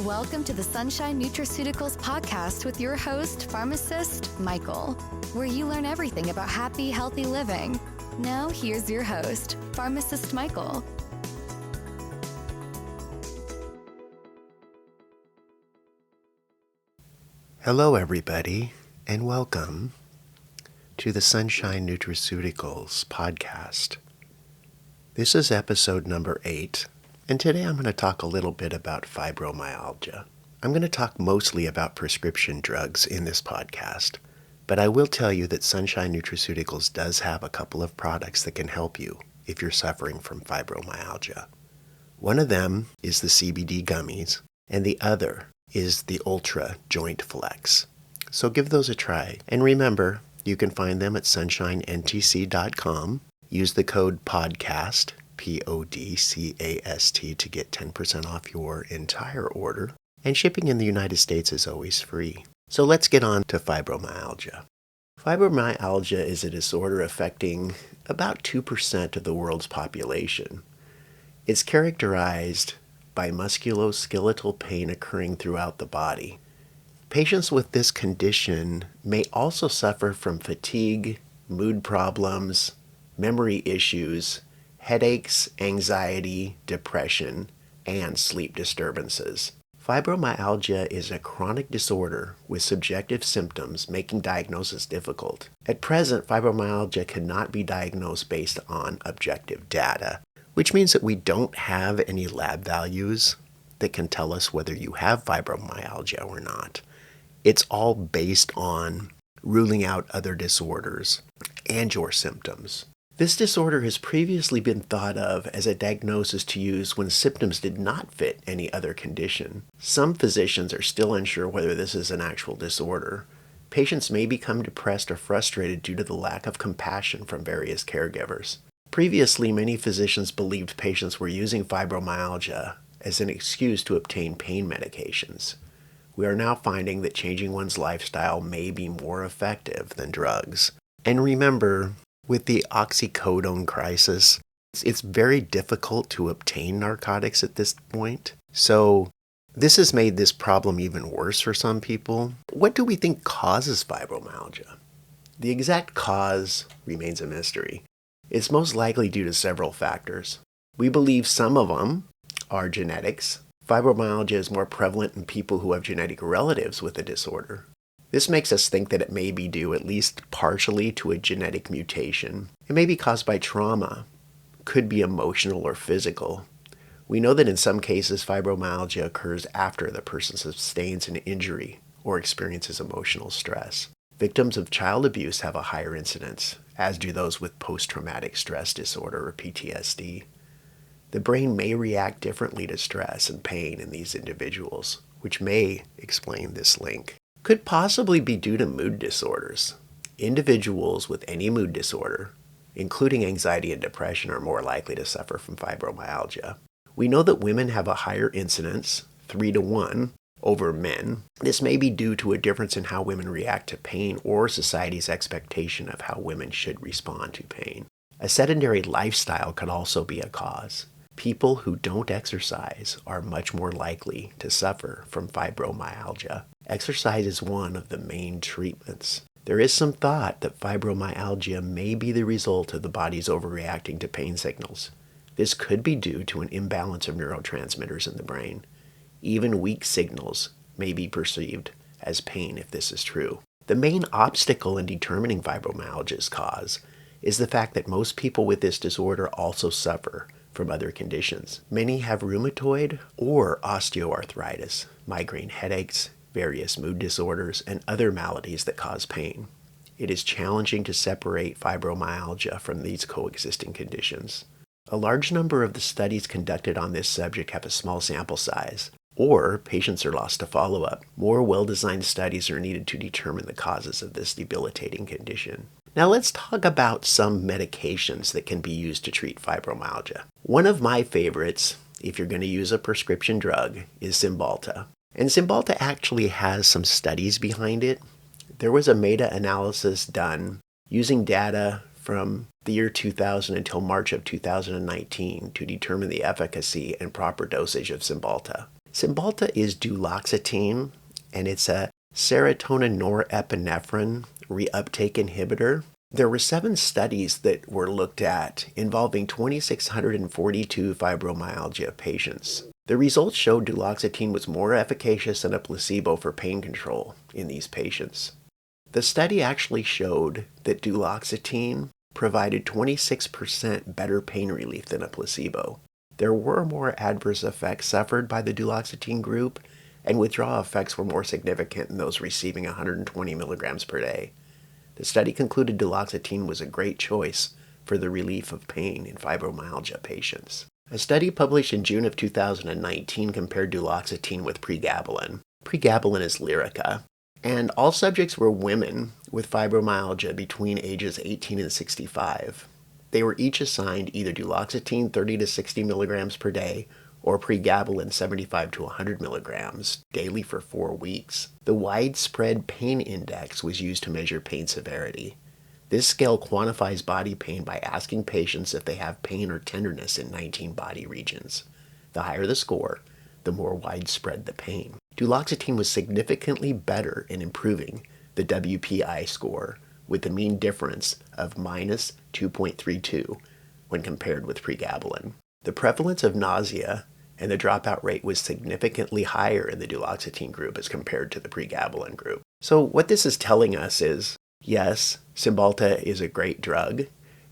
Welcome to the Sunshine Nutraceuticals podcast with your host, pharmacist Michael, where you learn everything about happy, healthy living. Now, here's your host, pharmacist Michael. Hello, everybody, and welcome to the Sunshine Nutraceuticals podcast. This is episode number 8. And today I'm going to talk a little bit about fibromyalgia. I'm going to talk mostly about prescription drugs in this podcast, but I will tell you that Sunshine Nutraceuticals does have a couple of products that can help you if you're suffering from fibromyalgia. One of them is the Cbd Gummies, and the other is the Ultra Joint Flex. So give those a try. And remember, you can find them at sunshineNTC.com. Use the code PODCAST, PODCAST, to get 10% off your entire order. And shipping in the United States is always free. So let's get on to fibromyalgia. Fibromyalgia is a disorder affecting about 2% of the world's population. It's characterized by musculoskeletal pain occurring throughout the body. Patients with this condition may also suffer from fatigue, mood problems, memory issues, headaches, anxiety, depression, and sleep disturbances. Fibromyalgia is a chronic disorder with subjective symptoms making diagnosis difficult. At present, fibromyalgia cannot be diagnosed based on objective data, which means that we don't have any lab values that can tell us whether you have fibromyalgia or not. It's all based on ruling out other disorders and your symptoms. This disorder has previously been thought of as a diagnosis to use when symptoms did not fit any other condition. Some physicians are still unsure whether this is an actual disorder. Patients may become depressed or frustrated due to the lack of compassion from various caregivers. Previously, many physicians believed patients were using fibromyalgia as an excuse to obtain pain medications. We are now finding that changing one's lifestyle may be more effective than drugs. And remember, with the oxycodone crisis, it's very difficult to obtain narcotics at this point. So this has made this problem even worse for some people. What do we think causes fibromyalgia? The exact cause remains a mystery. It's most likely due to several factors. We believe some of them are genetics. Fibromyalgia is more prevalent in people who have genetic relatives with the disorder. This makes us think that it may be due at least partially to a genetic mutation. It may be caused by trauma, could be emotional or physical. We know that in some cases fibromyalgia occurs after the person sustains an injury or experiences emotional stress. Victims of child abuse have a higher incidence, as do those with post-traumatic stress disorder or PTSD. The brain may react differently to stress and pain in these individuals, which may explain this link. Could possibly be due to mood disorders. Individuals with any mood disorder, including anxiety and depression, are more likely to suffer from fibromyalgia. We know that women have a higher incidence, 3-to-1, over men. This may be due to a difference in how women react to pain or society's expectation of how women should respond to pain. A sedentary lifestyle could also be a cause. People who don't exercise are much more likely to suffer from fibromyalgia. Exercise is one of the main treatments. There is some thought that fibromyalgia may be the result of the body's overreacting to pain signals. This could be due to an imbalance of neurotransmitters in the brain. Even weak signals may be perceived as pain if this is true. The main obstacle in determining fibromyalgia's cause is the fact that most people with this disorder also suffer from other conditions. Many have rheumatoid or osteoarthritis, migraine headaches, various mood disorders, and other maladies that cause pain. It is challenging to separate fibromyalgia from these coexisting conditions. A large number of the studies conducted on this subject have a small sample size, or patients are lost to follow-up. More well-designed studies are needed to determine the causes of this debilitating condition. Now let's talk about some medications that can be used to treat fibromyalgia. One of my favorites, if you're going to use a prescription drug, is Cymbalta. And Cymbalta actually has some studies behind it. There was a meta-analysis done using data from the year 2000 until March of 2019 to determine the efficacy and proper dosage of Cymbalta. Cymbalta is duloxetine, and it's a serotonin norepinephrine reuptake inhibitor. There were 7 studies that were looked at involving 2,642 fibromyalgia patients. The results showed duloxetine was more efficacious than a placebo for pain control in these patients. The study actually showed that duloxetine provided 26% better pain relief than a placebo. There were more adverse effects suffered by the duloxetine group, and withdrawal effects were more significant in those receiving 120 milligrams per day. The study concluded duloxetine was a great choice for the relief of pain in fibromyalgia patients. A study published in June of 2019 compared duloxetine with pregabalin. Pregabalin is Lyrica, and all subjects were women with fibromyalgia between ages 18 and 65. They were each assigned either duloxetine 30 to 60 milligrams per day or pregabalin 75 to 100 milligrams daily for 4 weeks. The widespread pain index was used to measure pain severity. This scale quantifies body pain by asking patients if they have pain or tenderness in 19 body regions. The higher the score, the more widespread the pain. Duloxetine was significantly better in improving the WPI score, with the mean difference of minus 2.32 when compared with pregabalin. The prevalence of nausea and the dropout rate was significantly higher in the duloxetine group as compared to the pregabalin group. So what this is telling us is, yes, Cymbalta is a great drug,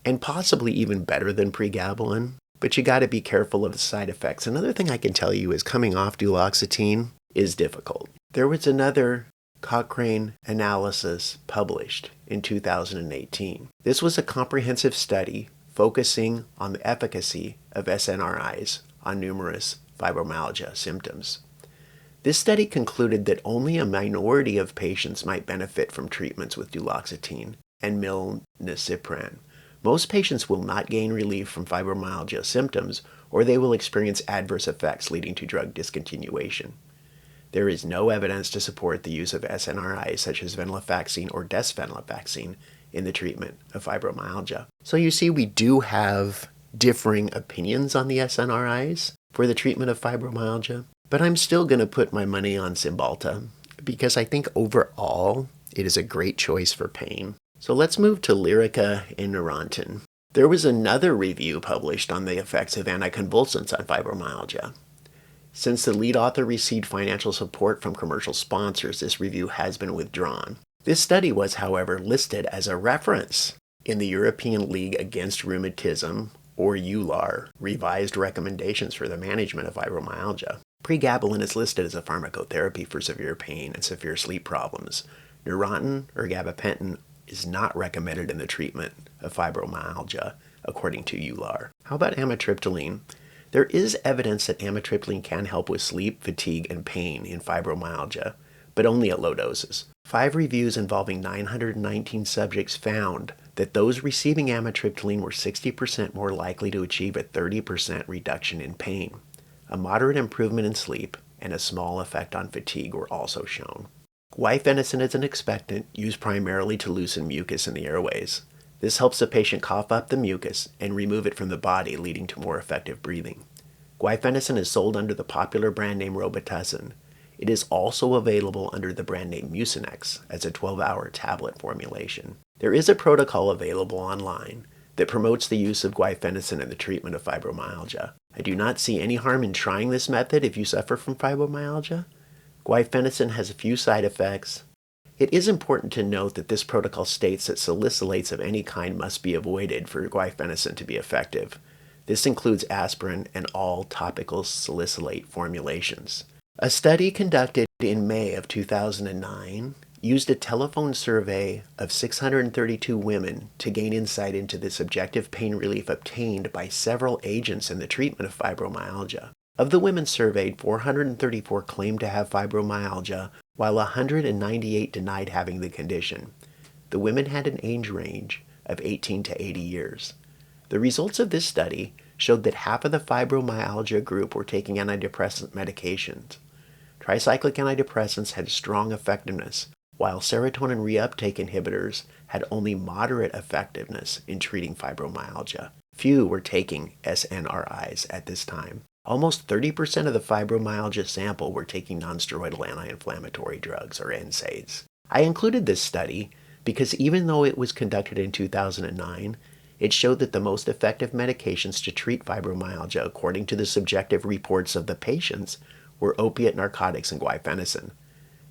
and possibly even better than pregabalin, but you got to be careful of the side effects. Another thing I can tell you is coming off duloxetine is difficult. There was another Cochrane analysis published in 2018. This was a comprehensive study focusing on the efficacy of SNRIs on numerous fibromyalgia symptoms. This study concluded that only a minority of patients might benefit from treatments with duloxetine and milnacipran. Most patients will not gain relief from fibromyalgia symptoms, or they will experience adverse effects leading to drug discontinuation. There is no evidence to support the use of SNRIs such as venlafaxine or desvenlafaxine in the treatment of fibromyalgia. So you see, we do have differing opinions on the SNRIs for the treatment of fibromyalgia, but I'm still going to put my money on Cymbalta because I think overall it is a great choice for pain. So let's move to Lyrica and Neurontin. There was another review published on the effects of anticonvulsants on fibromyalgia. Since the lead author received financial support from commercial sponsors, this review has been withdrawn. This study was, however, listed as a reference in the European League Against Rheumatism, or EULAR, revised recommendations for the management of fibromyalgia. Pregabalin is listed as a pharmacotherapy for severe pain and severe sleep problems. Neurontin or gabapentin is not recommended in the treatment of fibromyalgia, according to EULAR. How about amitriptyline? There is evidence that amitriptyline can help with sleep, fatigue, and pain in fibromyalgia, but only at low doses. 5 reviews involving 919 subjects found that those receiving amitriptyline were 60% more likely to achieve a 30% reduction in pain. A moderate improvement in sleep and a small effect on fatigue were also shown. Guaifenesin is an expectant used primarily to loosen mucus in the airways. This helps the patient cough up the mucus and remove it from the body, leading to more effective breathing. Guaifenesin is sold under the popular brand name Robitussin. It is also available under the brand name Mucinex as a 12-hour tablet formulation. There is a protocol available online that promotes the use of guaifenesin in the treatment of fibromyalgia. I do not see any harm in trying this method if you suffer from fibromyalgia. Guaifenesin has a few side effects. It is important to note that this protocol states that salicylates of any kind must be avoided for guaifenesin to be effective. This includes aspirin and all topical salicylate formulations. A study conducted in May of 2009 used a telephone survey of 632 women to gain insight into the subjective pain relief obtained by several agents in the treatment of fibromyalgia. Of the women surveyed, 434 claimed to have fibromyalgia, while 198 denied having the condition. The women had an age range of 18 to 80 years. The results of this study showed that half of the fibromyalgia group were taking antidepressant medications. Tricyclic antidepressants had strong effectiveness, while serotonin reuptake inhibitors had only moderate effectiveness in treating fibromyalgia. Few were taking SNRIs at this time. Almost 30% of the fibromyalgia sample were taking nonsteroidal anti-inflammatory drugs, or NSAIDs. I included this study because even though it was conducted in 2009, it showed that the most effective medications to treat fibromyalgia, according to the subjective reports of the patients, were opiate narcotics and guaifenesin.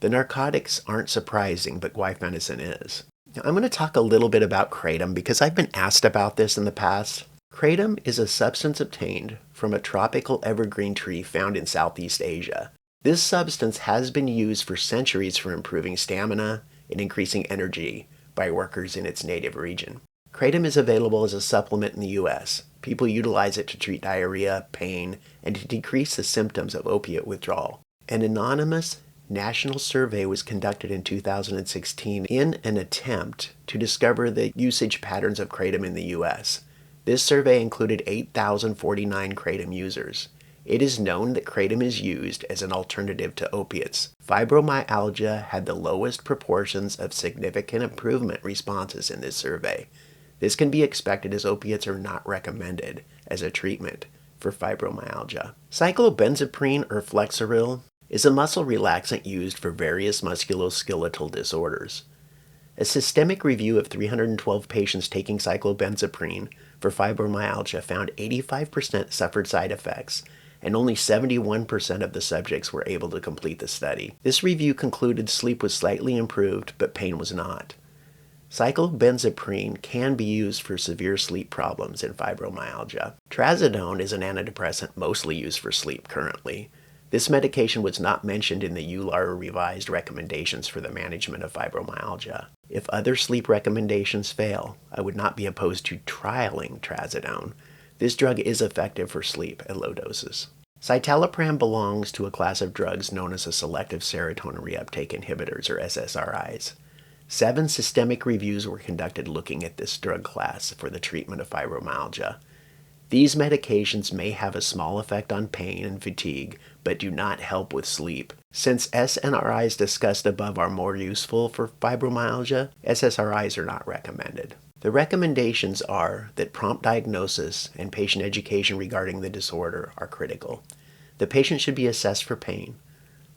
The narcotics aren't surprising, but guaifenesin is. Now, I'm going to talk a little bit about kratom because I've been asked about this in the past. Kratom is a substance obtained from a tropical evergreen tree found in Southeast Asia. This substance has been used for centuries for improving stamina and increasing energy by workers in its native region. Kratom is available as a supplement in the U.S. People utilize it to treat diarrhea, pain, and to decrease the symptoms of opiate withdrawal. An anonymous national survey was conducted in 2016 in an attempt to discover the usage patterns of kratom in the U.S. This survey included 8,049 kratom users. It is known that kratom is used as an alternative to opiates. Fibromyalgia had the lowest proportions of significant improvement responses in this survey. This can be expected as opiates are not recommended as a treatment for fibromyalgia. Cyclobenzaprine or Flexeril is a muscle relaxant used for various musculoskeletal disorders. A systemic review of 312 patients taking cyclobenzaprine for fibromyalgia found 85% suffered side effects, and only 71% of the subjects were able to complete the study. This review concluded sleep was slightly improved, but pain was not. Cyclobenzaprine can be used for severe sleep problems in fibromyalgia. Tracidone is an antidepressant mostly used for sleep currently. This medication was not mentioned in the EULAR revised recommendations for the management of fibromyalgia. If other sleep recommendations fail, I would not be opposed to trialing Tracidone. This drug is effective for sleep at low doses. Citalopram belongs to a class of drugs known as selective serotonin reuptake inhibitors, or SSRIs. 7 systemic reviews were conducted looking at this drug class for the treatment of fibromyalgia. These medications may have a small effect on pain and fatigue, but do not help with sleep. Since SNRIs discussed above are more useful for fibromyalgia, SSRIs are not recommended. The recommendations are that prompt diagnosis and patient education regarding the disorder are critical. The patient should be assessed for pain,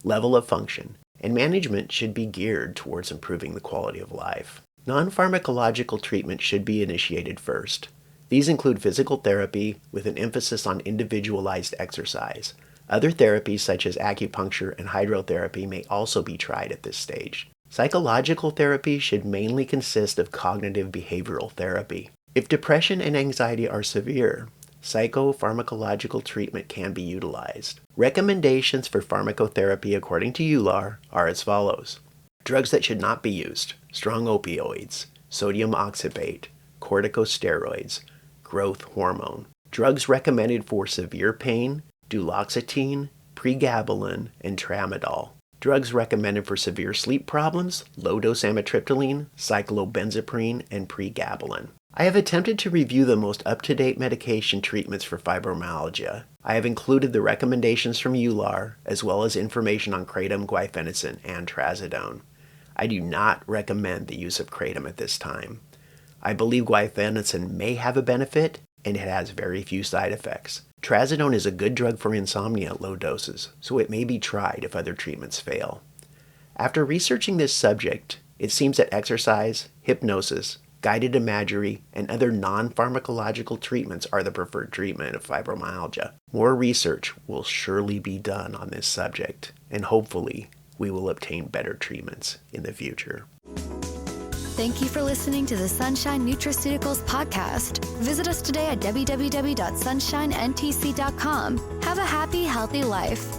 level of function, and management should be geared towards improving the quality of life. Non-pharmacological treatment should be initiated first. These include physical therapy with an emphasis on individualized exercise. Other therapies such as acupuncture and hydrotherapy may also be tried at this stage. Psychological therapy should mainly consist of cognitive behavioral therapy. If depression and anxiety are severe, psychopharmacological treatment can be utilized. Recommendations for pharmacotherapy according to EULAR are as follows. Drugs that should not be used: strong opioids, sodium oxybate, corticosteroids, growth hormone. Drugs recommended for severe pain: Duloxetine, Pregabalin, and Tramadol. Drugs recommended for severe sleep problems: low-dose amitriptyline, cyclobenzaprine, and Pregabalin. I have attempted to review the most up-to-date medication treatments for fibromyalgia. I have included the recommendations from EULAR, as well as information on kratom, guaifenesin, and Tracidone. I do not recommend the use of kratom at this time. I believe guaifenesin may have a benefit, and it has very few side effects. Tracidone is a good drug for insomnia at low doses, so it may be tried if other treatments fail. After researching this subject, it seems that exercise, hypnosis, guided imagery, and other non-pharmacological treatments are the preferred treatment of fibromyalgia. More research will surely be done on this subject, and hopefully we will obtain better treatments in the future. Thank you for listening to the Sunshine Nutraceuticals podcast. Visit us today at www.sunshinentc.com. Have a happy, healthy life.